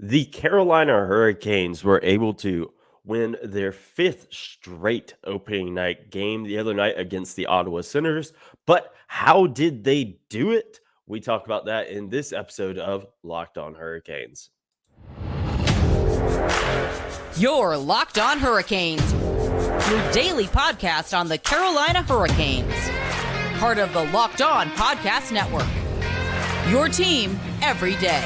The Carolina Hurricanes were able to win their fifth straight opening night game the other night against the Ottawa Senators. But how did they do it? We talk about that in this episode of Locked On Hurricanes. Your Locked On Hurricanes, your daily podcast on the Carolina Hurricanes. Part of the Locked On Podcast Network. Your team every day.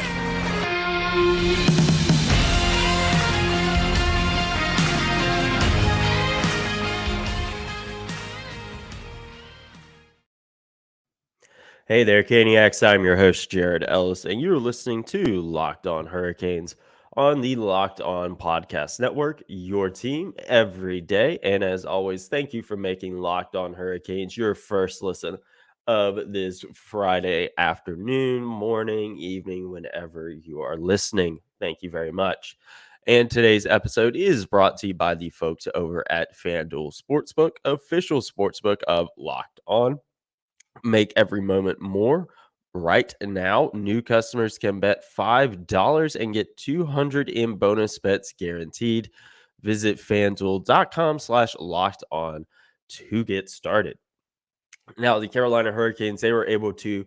Hey there, Caniacs. I'm your host, Jared Ellis, and you're listening to Locked On Hurricanes on the Locked On Podcast Network, your team every day. And as always, thank you for making Locked On Hurricanes your first listen of this Friday afternoon, morning, evening, whenever you are listening. Thank you very much. And today's episode is brought to you by the folks over at FanDuel Sportsbook, official sportsbook of Locked On. Make every moment more. Right now, new customers can bet $5 and get 200 in bonus bets guaranteed. Visit fanduel.com/locked on to get started. Now, the Carolina Hurricanes, they were able to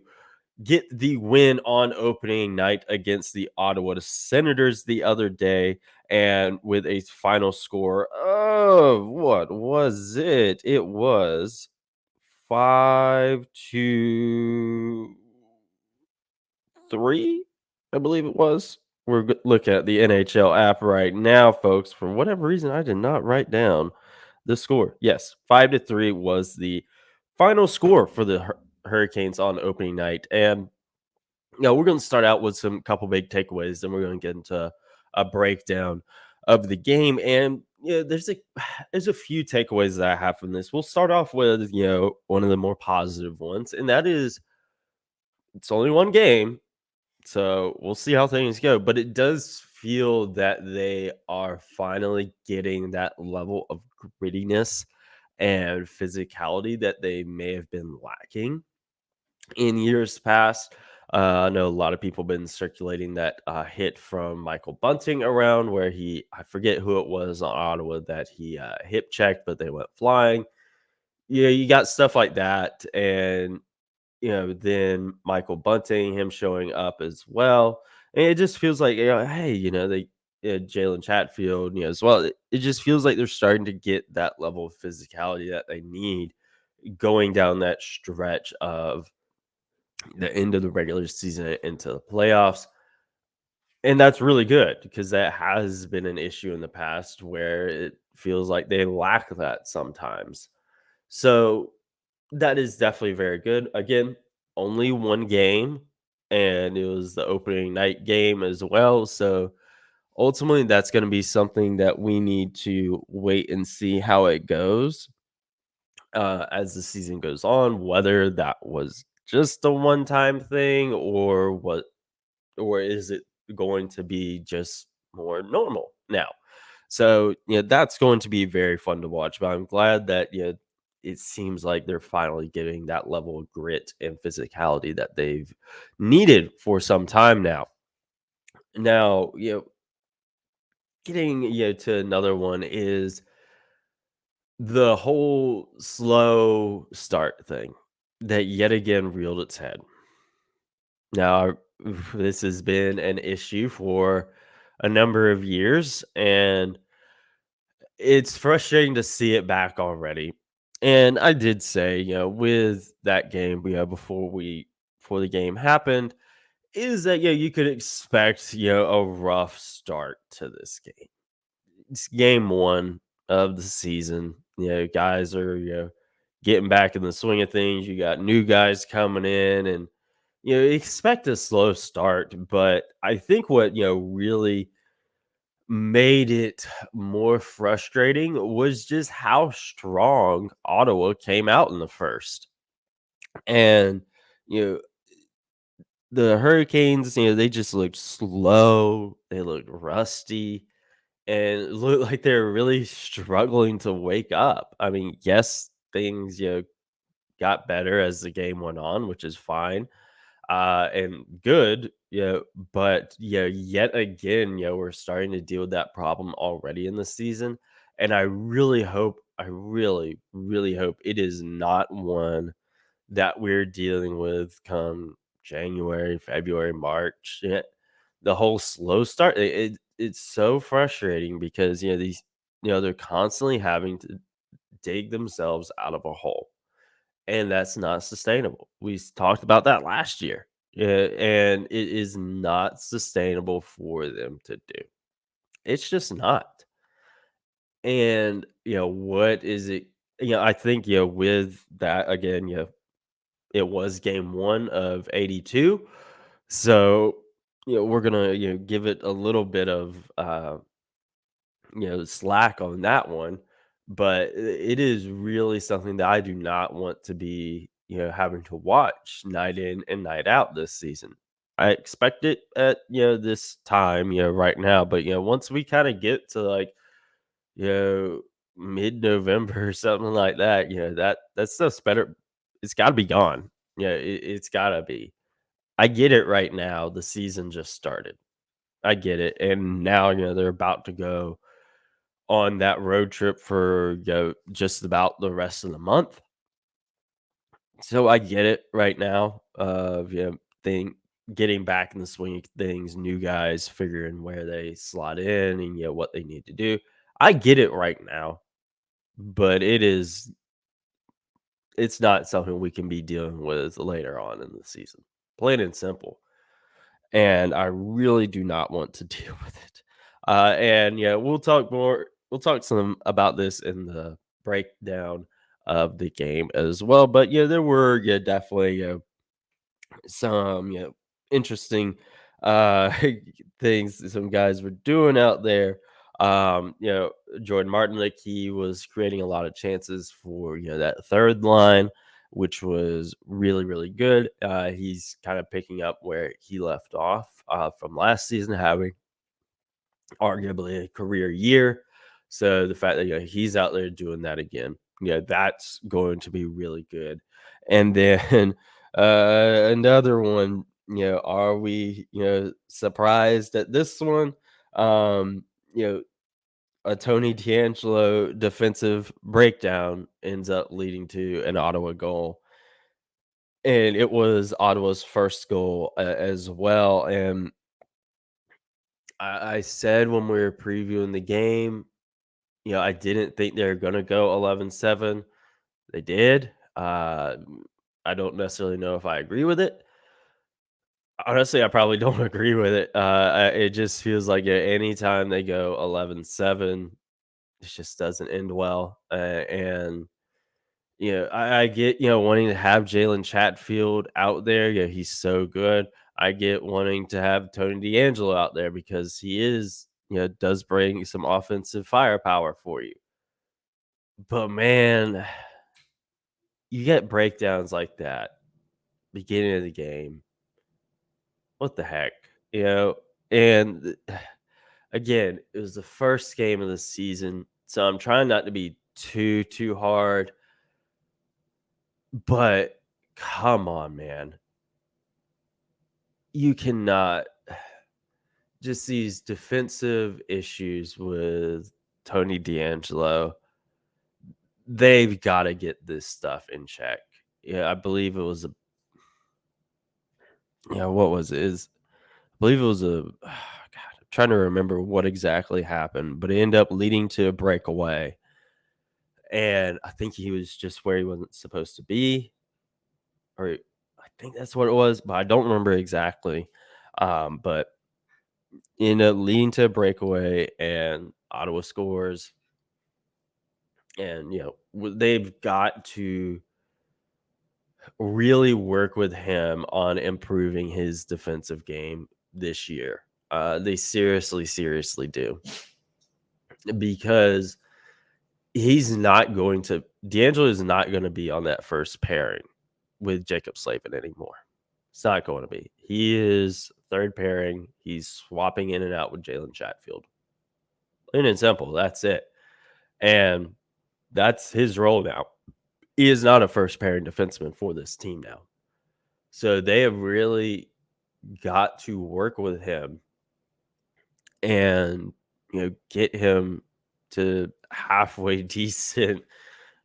get the win on opening night against the Ottawa Senators the other day, and with a final score of what was it? It was 5-3, I believe it was. We're looking at the NHL app right now, folks. For whatever reason, I did not write down the score. Yes, 5-3 was the final score for the Hurricanes on opening night. And we're going to start out with some couple big takeaways, then we're going to get into a breakdown of the game. And there's a few takeaways that I have from this. We'll start off with one of the more positive ones, and that is it's only one game, so we'll see how things go. But it does feel that they are finally getting that level of grittiness and physicality that they may have been lacking in years past. I know a lot of people been circulating that hit from Michael Bunting around where I forget who it was on Ottawa that he hip checked, but they went flying. Yeah, you got stuff like that. And, then Michael Bunting, him showing up as well. And it just feels like, hey, Jalen Chatfield, as well. It just feels like they're starting to get that level of physicality that they need going down that stretch of the end of the regular season into the playoffs. And that's really good because that has been an issue in the past where it feels like they lack that sometimes. So that is definitely very good. Again, only one game, and it was the opening night game as well. So ultimately, that's going to be something that we need to wait and see how it goes as the season goes on, whether that was just a one-time thing or is it going to be just more normal now? So, that's going to be very fun to watch, but I'm glad that, it seems like they're finally getting that level of grit and physicality that they've needed for some time now. Now, getting to another one is the whole slow start thing that yet again reeled its head. Now, this has been an issue for a number of years, and it's frustrating to see it back already. And I did say, with that game, before the game happened, is that you could expect a rough start to this game. It's game one of the season. Guys are getting back in the swing of things. You got new guys coming in, and expect a slow start. But I think what really made it more frustrating was just how strong Ottawa came out in the first. And you know the Hurricanes, they just looked slow, they looked rusty, and it looked like they were really struggling to wake up. I mean, yes, things got better as the game went on, which is fine and good. Yeah, but yeah, yet again, we're starting to deal with that problem already in the season. And I really, really hope it is not one that we're dealing with come January, February, March. Yeah, the whole slow start. It's so frustrating because they're constantly having to dig themselves out of a hole, and that's not sustainable. Talked about that last year. Yeah, and it is not sustainable for them to do. It's just not. And what is it? I think with that again, it was game 1 of 82. So, we're gonna, give it a little bit of slack on that one, but it is really something that I do not want to be, having to watch night in and night out this season. I expect it at, this time, right now, but once we kind of get to like, you know, mid-November or something like that, that stuff's better. It's got to be gone. Yeah, it's got to be. I get it right now. The season just started. I get it. And now, they're about to go on that road trip for just about the rest of the month. So I get it right now of thing getting back in the swing of things, new guys figuring where they slot in and what they need to do. I get it right now, but it's not something we can be dealing with later on in the season. Plain and simple. And I really do not want to deal with it. And we'll talk more. We'll talk some about this in the breakdown of the game as well. But there were definitely some interesting things some guys were doing out there. Jordan Martinook, he was creating a lot of chances for that third line, which was really, really good. He's kind of picking up where he left off from last season, having arguably a career year. So the fact that he's out there doing that again, that's going to be really good. And then another one, are we surprised at this one? Um, you know, a Tony D'Angelo defensive breakdown ends up leading to an Ottawa goal. And it was Ottawa's first goal as well. And I said when we were previewing the game, I didn't think they were gonna go 11-7. They did. I don't necessarily know if I agree with it. Honestly, I probably don't agree with it. It just feels like anytime they go 11-7, it just doesn't end well. And I get wanting to have Jalen Chatfield out there. Yeah, he's so good. I get wanting to have Tony D'Angelo out there because he is does bring some offensive firepower for you. But man, you get breakdowns like that beginning of the game. What the heck? You know, and again, it was the first game of the season, so I'm trying not to be too hard, but come on, man. You cannot just these defensive issues with Tony D'Angelo. They've got to get this stuff in check. Yeah, I believe it was what was it? I believe it was God, I'm trying to remember what exactly happened, but it ended up leading to a breakaway. And I think he was just where he wasn't supposed to be, or I think that's what it was, but I don't remember exactly. But ended up leading to a breakaway, and Ottawa scores. And they've got to really work with him on improving his defensive game this year. They seriously do, because D'Angelo is not going to be on that first pairing with Jacob Slavin anymore. It's not going to be. He is third pairing. He's swapping in and out with Jalen Chatfield. Plain and simple. That's it. And that's his role now. He is not a first pairing defenseman for this team now. So they have really got to work with him and get him to halfway decent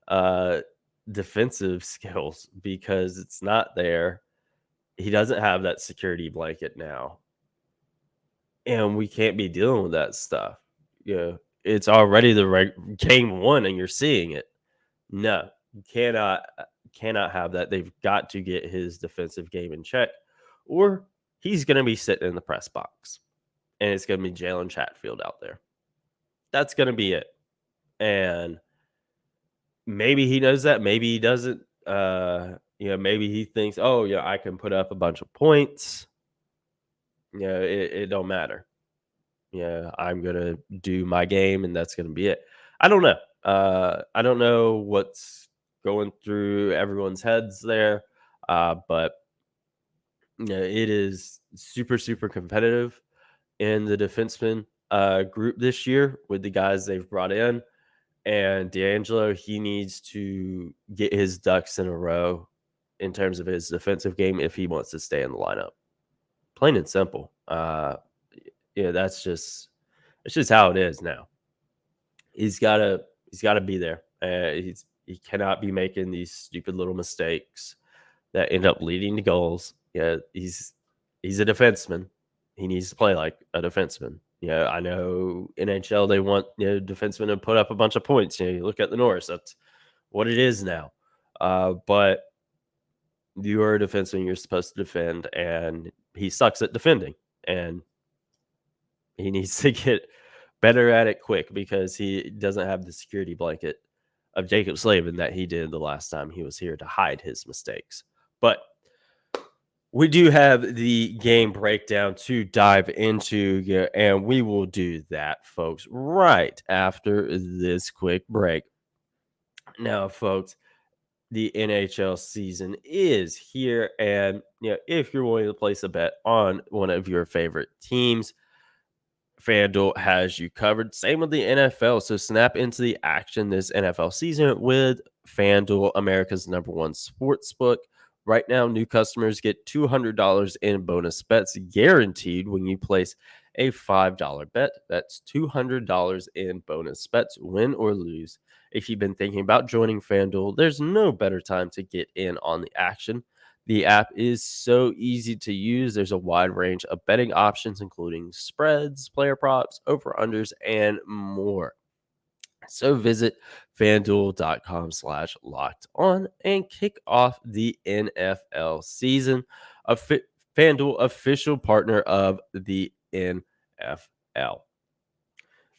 uh defensive skills, because it's not there. He doesn't have that security blanket now, and we can't be dealing with that stuff. It's already game one and you're seeing it. No, you cannot have that. They've got to get his defensive game in check, or he's going to be sitting in the press box, and it's going to be Jalen Chatfield out there. That's going to be it. And maybe he knows that. Maybe he doesn't. Maybe he thinks, oh, yeah, I can put up a bunch of points. It don't matter. I'm going to do my game, and that's going to be it. I don't know. I don't know what's going through everyone's heads there, but it is super, super competitive in the defenseman group this year with the guys they've brought in. And D'Angelo, he needs to get his ducks in a row in terms of his defensive game if he wants to stay in the lineup. Plain and simple. That's just how it is now. He's gotta be there. He cannot be making these stupid little mistakes that end up leading to goals. He's a defenseman. He needs to play like a defenseman. I know NHL, they want defensemen to put up a bunch of points. You look at the Norris, that's what it is now. But you are a defenseman, you're supposed to defend, and he sucks at defending. And he needs to get better at it quick, because he doesn't have the security blanket of Jacob Slavin that he did the last time he was here to hide his mistakes. But we do have the game breakdown to dive into, and we will do that, folks, right after this quick break. Now, folks, the NHL season is here, and if you're willing to place a bet on one of your favorite teams, FanDuel has you covered. Same with the NFL. So snap into the action this NFL season with FanDuel, America's #1 sportsbook. Right now, new customers get $200 in bonus bets guaranteed when you place a $5 bet. That's $200 in bonus bets, win or lose. If you've been thinking about joining FanDuel, there's no better time to get in on the action. The app is so easy to use. There's a wide range of betting options, including spreads, player props, over-unders, and more. So visit FanDuel.com/locked-on and kick off the NFL season. FanDuel, official partner of the NFL.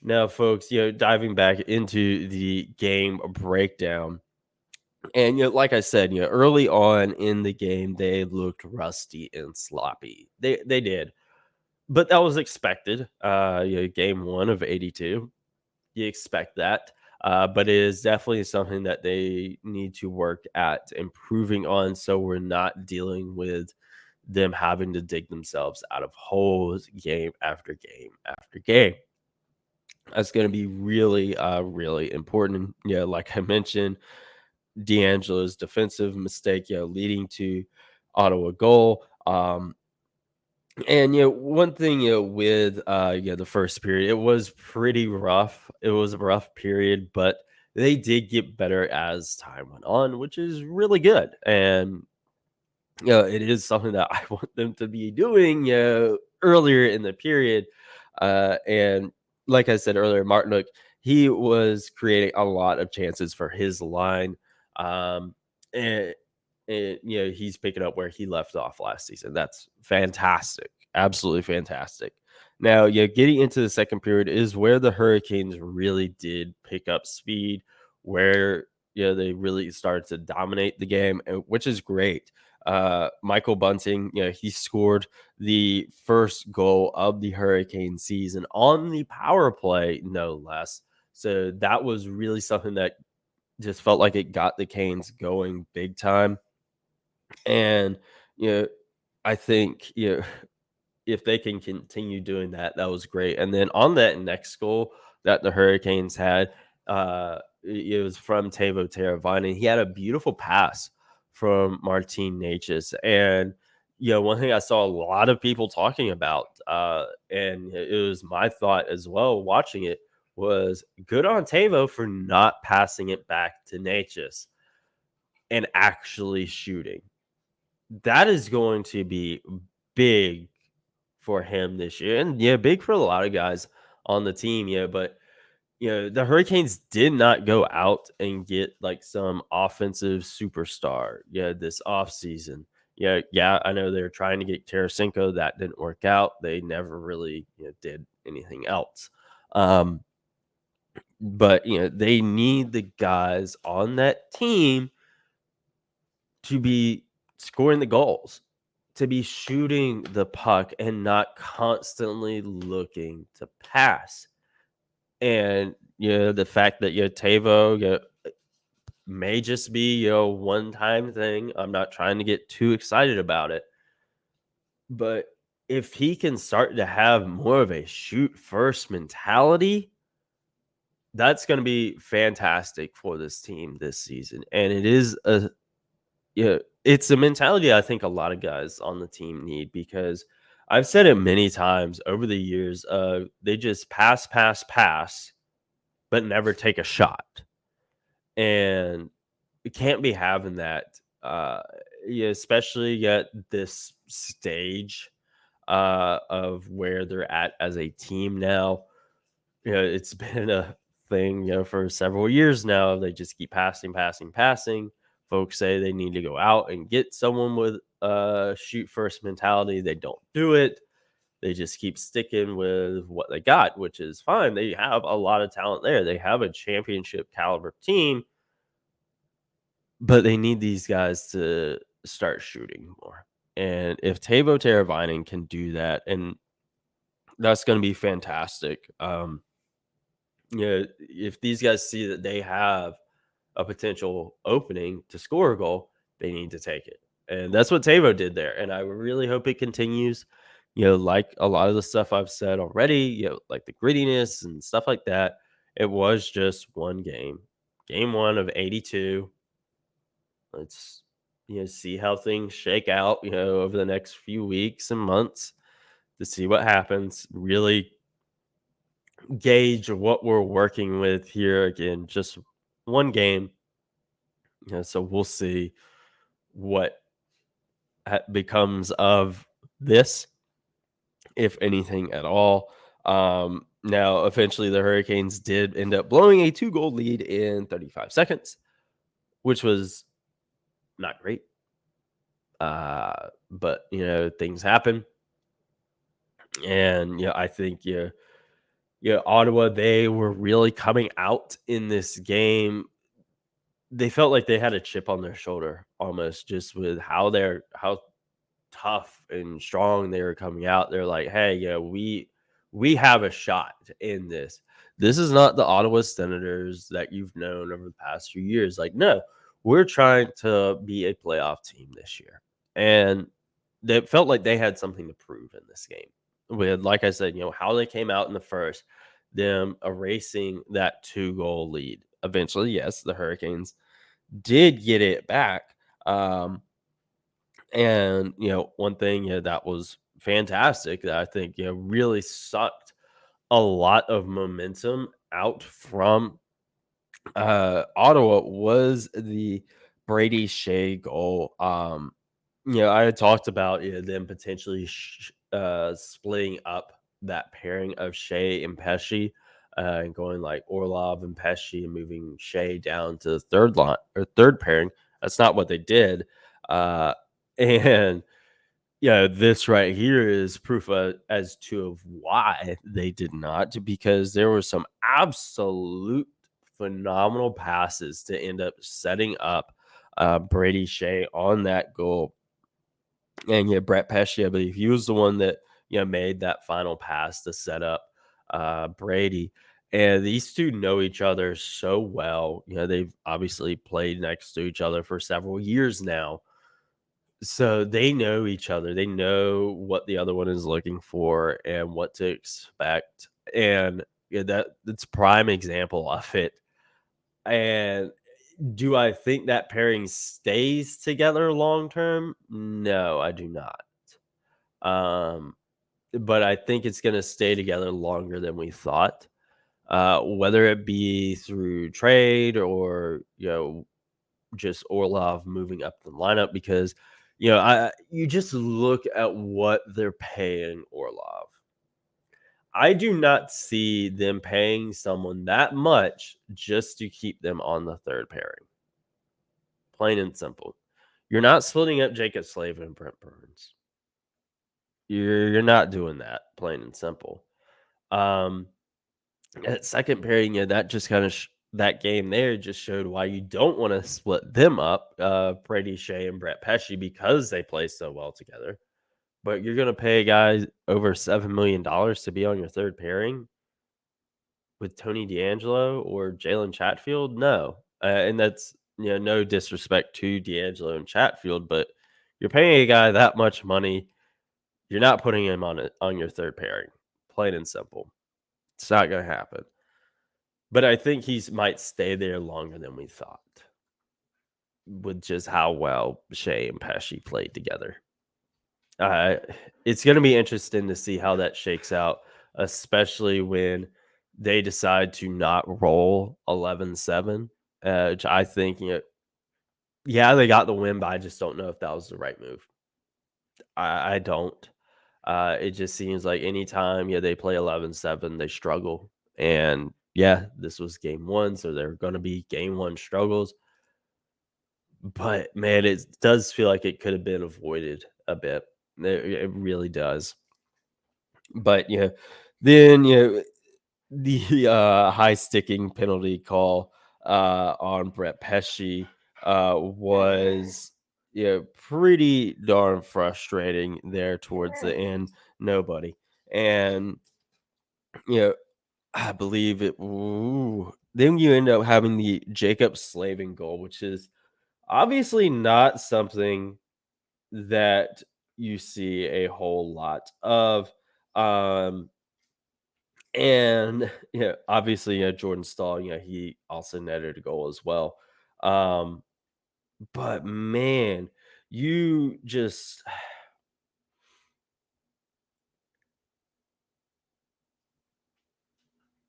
Now, folks, diving back into the game breakdown. And like I said, early on in the game, they looked rusty and sloppy. They did, but that was expected. Game one of 82, you expect that. But it is definitely something that they need to work at improving on, so we're not dealing with them having to dig themselves out of holes game after game after game. That's going to be really, really important. Like I mentioned, D'Angelo's defensive mistake, leading to Ottawa goal. And one thing, with the first period, it was pretty rough. It was a rough period, but they did get better as time went on, which is really good. And it is something that I want them to be doing earlier in the period. And like I said earlier, Martinook, he was creating a lot of chances for his line. And he's picking up where he left off last season. That's fantastic. Absolutely fantastic. Now, getting into the second period is where the Hurricanes really did pick up speed, where they really started to dominate the game, which is great. Michael Bunting, he scored the first goal of the Hurricane season on the power play, no less. So that was really something that just felt like it got the Canes going big time. And, I think, if they can continue doing that, that was great. And then on that next goal that the Hurricanes had, it was from Teuvo Teravainen. He had a beautiful pass from Martin Necas. And, one thing I saw a lot of people talking about, and it was my thought as well watching it, was good on Tavo for not passing it back to Natchez and actually shooting. That is going to be big for him this year, and big for a lot of guys on the team. But the Hurricanes did not go out and get like some offensive superstar, this offseason. Yeah, I know they're trying to get Tarasenko. That didn't work out. They never really did anything else. But they need the guys on that team to be scoring the goals, to be shooting the puck and not constantly looking to pass. And the fact that Tavo may just be one-time thing. I'm not trying to get too excited about it, but if he can start to have more of a shoot first mentality, that's going to be fantastic for this team this season. And it is it's a mentality I think a lot of guys on the team need, because I've said it many times over the years. They just pass, but never take a shot. And we can't be having that, especially at this stage of where they're at as a team now. It's been a thing, for several years now. They just keep passing. Folks say they need to go out and get someone with a shoot first mentality. They don't do it. They just keep sticking with what they got, which is fine. They have a lot of talent there. They have a championship caliber team, but they need these guys to start shooting more. And if Teuvo Teravainen can do that, and that's going to be fantastic. If these guys see that they have a potential opening to score a goal, they need to take it. And that's what Teuvo did there. And I really hope it continues. Like a lot of the stuff I've said already, like the grittiness and stuff like that. It was just one game, game 1 of 82. Let's see how things shake out, over the next few weeks and months to see what happens. Really gauge what we're working with here. Again, just one game. So we'll see what becomes of this, if anything at all. Now, eventually, the Hurricanes did end up blowing a 2-goal lead in 35 seconds, which was not great. But things happen. And I think Ottawa, they were really coming out in this game. They felt like they had a chip on their shoulder almost, just with how tough and strong they were coming out. They're like, hey, we have a shot in this. This is not the Ottawa Senators that you've known over the past few years. Like, no, we're trying to be a playoff team this year. And they felt like they had something to prove in this game. With, like I said, how they came out in the first, them erasing that 2-goal lead. Eventually, yes, the Hurricanes did get it back. And, one thing that was fantastic that I think really sucked a lot of momentum out from Ottawa was the Brady Skeji goal. I had talked about them potentially splitting up that pairing of Skjei and Pesce, and going like Orlov and Pesce and moving Skjei down to the third line or third pairing. That's not what they did. And this right here is proof as to of why they did not, because there were some absolute phenomenal passes to end up setting up Brady Skjei on that goal. And Brett Pesce, I believe he was the one that made that final pass to set up Brady. And these two know each other so well. They've obviously played next to each other for several years now. So they know each other. They know what the other one is looking for and what to expect. And that's a prime example of it. And do I think that pairing stays together long term? No, I do not. Um, but I think it's going to stay together longer than we thought. Whether it be through trade or just Orlov moving up the lineup, because you just look at what they're paying Orlov. I do not see them paying someone that much just to keep them on the third pairing. Plain and simple. You're not splitting up Jacob Slavin and Brent Burns. You're not doing that. Plain and simple. At second pairing, that just kind of that game there just showed why you don't want to split them up, Brady Shea and Brett Pesce, because they play so well together. But you're gonna pay guys over $7 million to be on your third pairing with Tony D'Angelo or Jalen Chatfield? No, and that's no disrespect to D'Angelo and Chatfield, but you're paying a guy that much money, you're not putting him on your third pairing. Plain and simple, it's not gonna happen. But I think he's might stay there longer than we thought, with just how well Shea and Pesce played together. Uh, it's going to be interesting to see how that shakes out, especially when they decide to not roll 11-7, which I think, yeah, they got the win, but I just don't know if that was the right move. I don't. It just seems like anytime they play 11-7, they struggle. And yeah, this was game one, so they're going to be game one struggles. But man, it does feel like it could have been avoided a bit. It really does. But then the high sticking penalty call on Brett Pesce was pretty darn frustrating there towards the end. Nobody. And I believe it. Then you end up having the Jacob Slavin goal, which is obviously not something that you see a whole lot of. And obviously, Jordan Staal, he also netted a goal as well. But man, you just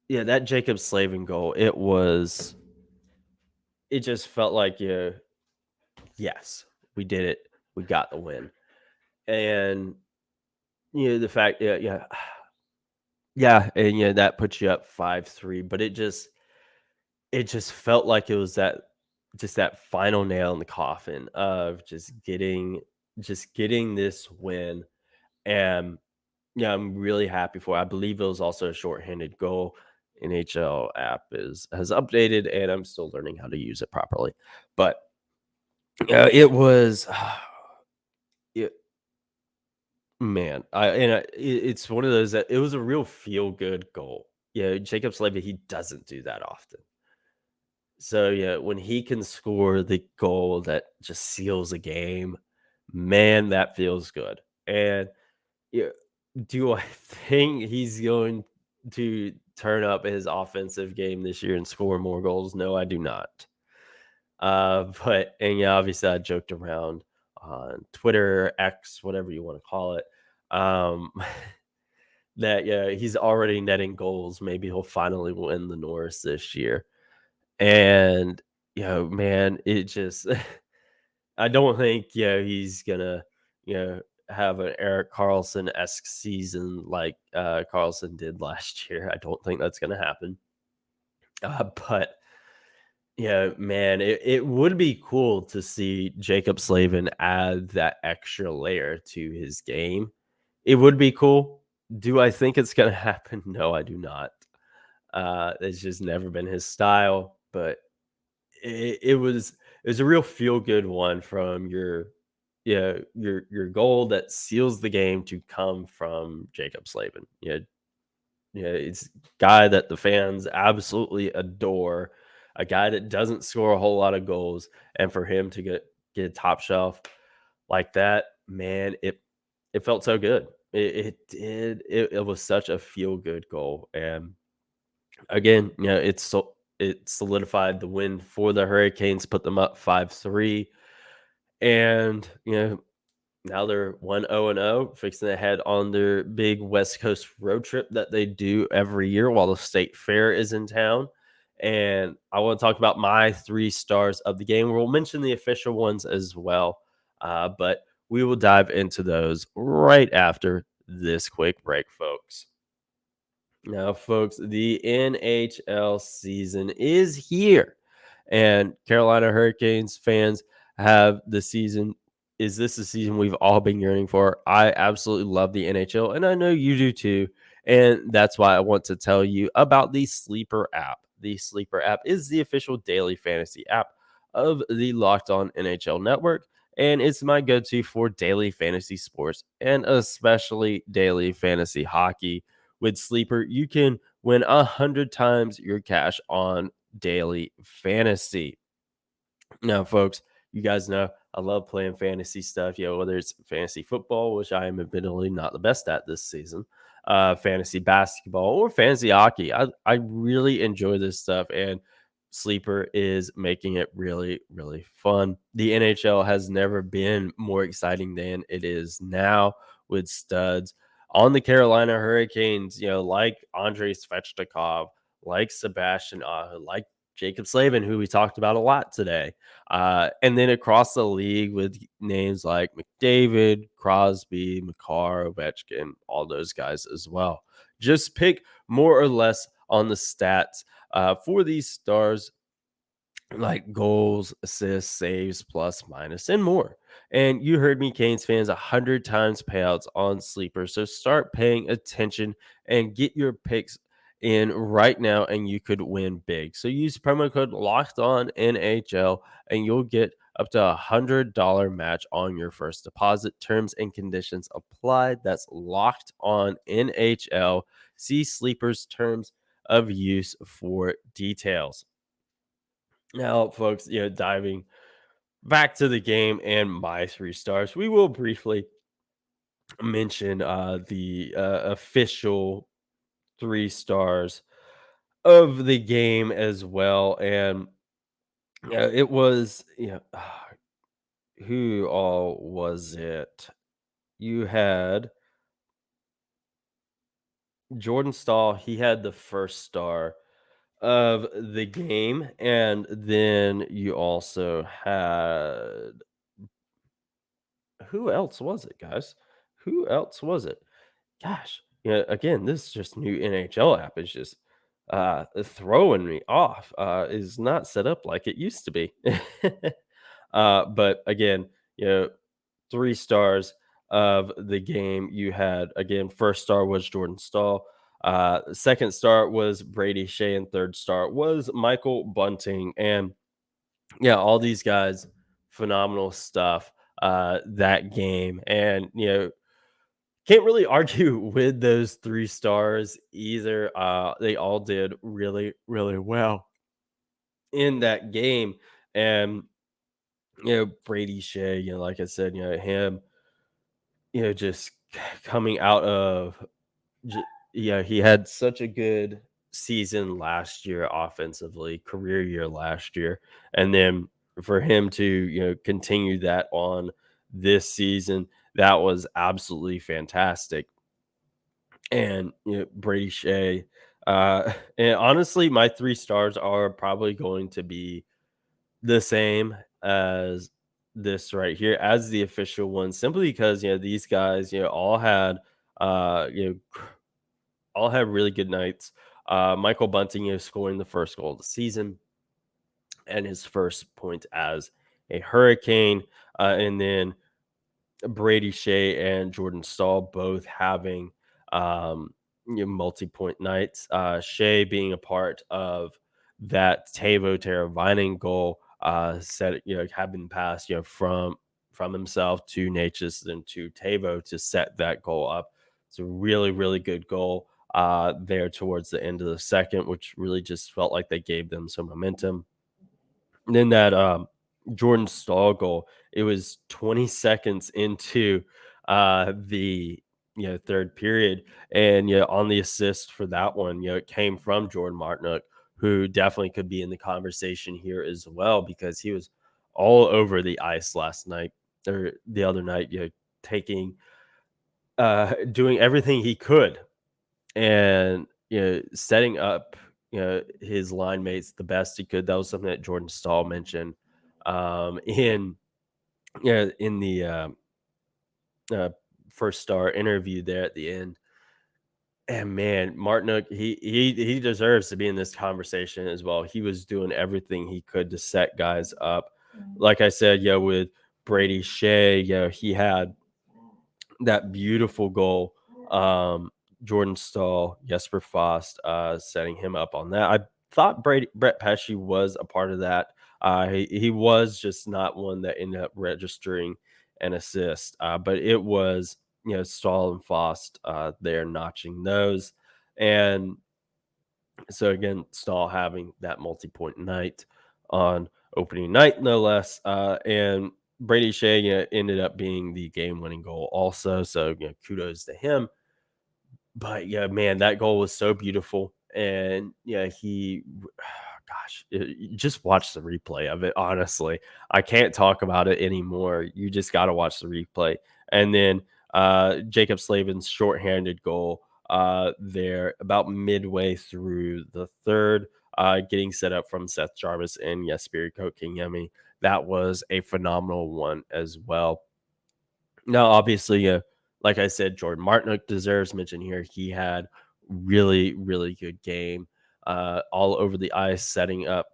that Jacob Slavin goal, it just felt like yes, we did it. We got the win. And the fact yeah, and that puts you up 5-3, but it just felt like it was that final nail in the coffin of just getting this win. And yeah, I'm really happy for it. I believe it was also a shorthanded goal. NHL app has updated, and I'm still learning how to use it properly. But it was it, man, it's one of those that it was a real feel good goal. Jacob Slavin, he doesn't do that often. So when he can score the goal that just seals a game, man, that feels good. And yeah, do I think he's going to turn up his offensive game this year and score more goals? No, I do not. But obviously I joked around on Twitter, X, whatever you want to call it, that he's already netting goals. Maybe he'll finally win the Norris this year. And man, it just I don't think he's gonna have an Eric Carlson-esque season like Carlson did last year. I don't think that's gonna happen. But man, it would be cool to see Jacob Slavin add that extra layer to his game. It would be cool. Do I think it's gonna happen? No, I do not. It's just never been his style. But it was a real feel good one from your goal that seals the game to come from Jacob Slavin. It's a guy that the fans absolutely adore, a guy that doesn't score a whole lot of goals, and for him to get a top shelf like that, man, it felt so good. It did. It was such a feel good goal. And again, it solidified the win for the Hurricanes, put them up 5-3. And Now they're 1-0-0, fixing to head on their big West Coast road trip that they do every year while the state fair is in town. And I want to talk about my 3 stars of the game. We'll mention the official ones as well, but we will dive into those right after this quick break, folks. Now, folks, the NHL season is here, and Carolina Hurricanes fans have the season. Is this the season we've all been yearning for? I absolutely love the NHL, and I know you do too. And that's why I want to tell you about the Sleeper app. The Sleeper app is the official daily fantasy app of the Locked On NHL network, and it's my go to for daily fantasy sports and especially daily fantasy hockey. With Sleeper, you can win 100 times your cash on daily fantasy. Now, folks, you guys know I love playing fantasy stuff. Whether it's fantasy football, which I am admittedly not the best at this season, fantasy basketball, or fantasy hockey. I really enjoy this stuff, and Sleeper is making it really, really fun. The NHL has never been more exciting than it is now, with studs on the Carolina Hurricanes, like Andrei Svechnikov, like Sebastian Aho, like Jacob Slavin, who we talked about a lot today. And then across the league with names like McDavid, Crosby, Makar, Ovechkin, all those guys as well. Just pick more or less on the stats for these stars, like goals, assists, saves, plus, minus, and more. And you heard me, Canes fans, 100 times payouts on Sleeper. So start paying attention and get your picks in right now, and you could win big. So use promo code Locked On NHL, and you'll get up to $100 match on your first deposit. Terms and conditions apply. That's Locked On NHL. See Sleeper's terms of use for details. Now, folks, diving back to the game and my 3 stars, we will briefly mention the official 3 stars of the game as well. And it was, who all was it? You had Jordan Staal. He had the first star of the game. And then you also had, who else was it, guys? Who else was it? Gosh, again, this just new NHL app is just throwing me off. Is not set up like it used to be. But again, you know, 3 stars of the game. You had, again, first star was Jordan Staal. Second star was Brady Skeji, and third star was Michael Bunting. And yeah, all these guys, phenomenal stuff that game. And can't really argue with those 3 stars either. They all did really, really well in that game. And Brady Skeji, like I said, him, just coming out of, he had such a good season last year offensively, career year last year, and then for him to continue that on this season, that was absolutely fantastic. And Brady Skeji, and honestly, my 3 stars are probably going to be the same as this right here as the official one, simply because these guys all had all had really good nights. Michael Bunting scoring the first goal of the season and his first point as a Hurricane, and then Brady Skeji and Jordan Staal both having multi-point nights. Skeji being a part of that Teuvo Teravainen goal, set having passed from himself to Natchez and to Teuvo to set that goal up. It's a really, really good goal there towards the end of the second, which really just felt like they gave them some momentum. And then that Jordan Staal goal, it was 20 seconds into the third period, and on the assist for that one, it came from Jordan Martinook, who definitely could be in the conversation here as well, because he was all over the ice last night or the other night. doing everything he could, and setting up his line mates the best he could. That was something that Jordan Staal mentioned in in the uh, first star interview there at the end. And man, Martinook, he deserves to be in this conversation as well. He was doing everything he could to set guys up. Like I said, with Brady Skeji, he had that beautiful goal. Jordan Staal, Jesper Fost, setting him up on that. I thought Brett Pesce was a part of that. He was just not one that ended up registering an assist, but it was Staal and Fost there notching those, and so again, Staal having that multi-point night on opening night, no less, and Brady Skeji ended up being the game-winning goal also. So kudos to him. But man, that goal was so beautiful, and gosh, just watch the replay of it. Honestly, I can't talk about it anymore. You just got to watch the replay, and then Jacob Slavin's shorthanded goal there about midway through the third, getting set up from Seth Jarvis and Jesperi Kotkaniemi. That was a phenomenal one as well. Now, obviously, like I said, Jordan Martinook deserves mention here. He had really, really good game all over the ice, setting up,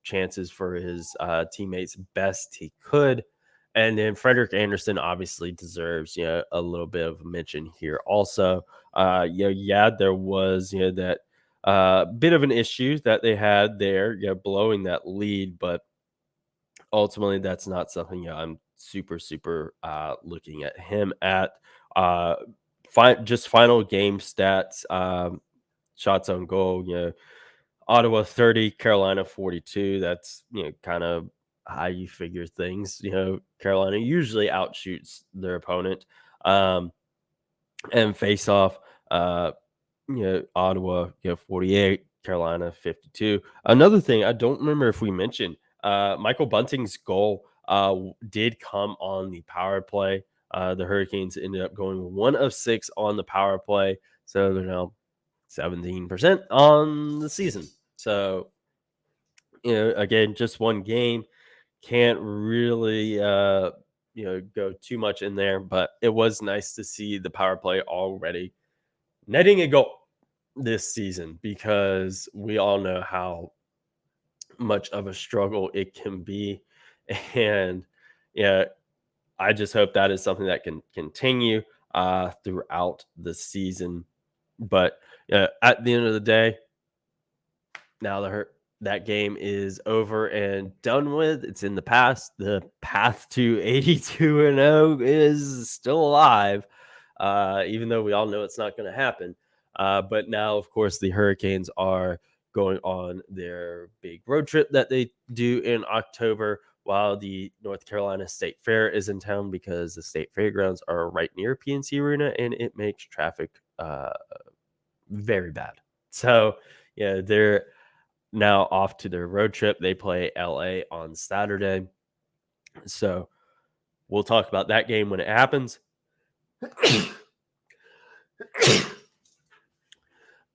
chances for his teammates best he could. And then Frederick Anderson obviously deserves, a little bit of a mention here also. There was, that bit of an issue that they had there, blowing that lead, but ultimately that's not something I'm super looking at him at. Just final game stats, shots on goal, Ottawa 30, Carolina 42. That's kind of how you figure things. Carolina usually outshoots their opponent. And face off, Ottawa 48, Carolina 52. Another thing I don't remember if we mentioned, Michael Bunting's goal did come on the power play. The Hurricanes ended up going 1 of 6 on the power play, so they're now 17% on the season. So, again, just one game, can't really go too much in there, but it was nice to see the power play already netting a goal this season, because we all know how much of a struggle it can be. And I just hope that is something that can continue throughout the season. But at the end of the day, now that game is over and done with. It's in the past. The path to 82-0 is still alive, even though we all know it's not going to happen. But now, of course, the Hurricanes are going on their big road trip that they do in October, while the North Carolina State Fair is in town, because the State Fairgrounds are right near PNC Arena, and it makes traffic very bad. So, they're now off to their road trip. They play LA on Saturday. So we'll talk about that game when it happens.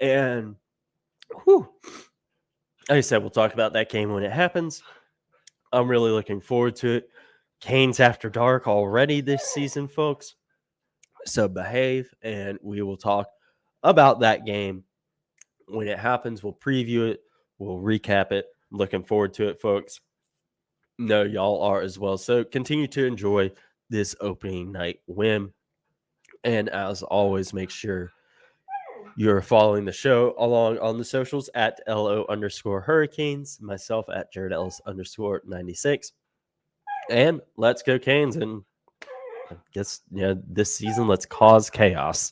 And like I said, we'll talk about that game when it happens. I'm really looking forward to it. Canes After Dark already this season, folks. So behave, and we will talk about that game when it happens. We'll preview it. We'll recap it. I'm looking forward to it, folks. No, y'all are as well. So continue to enjoy this opening night win. And as always, make sure you're following the show along on the socials at LO_Hurricanes, myself at Jared Ellis _96. And let's go Canes. And I guess, this season, let's cause chaos.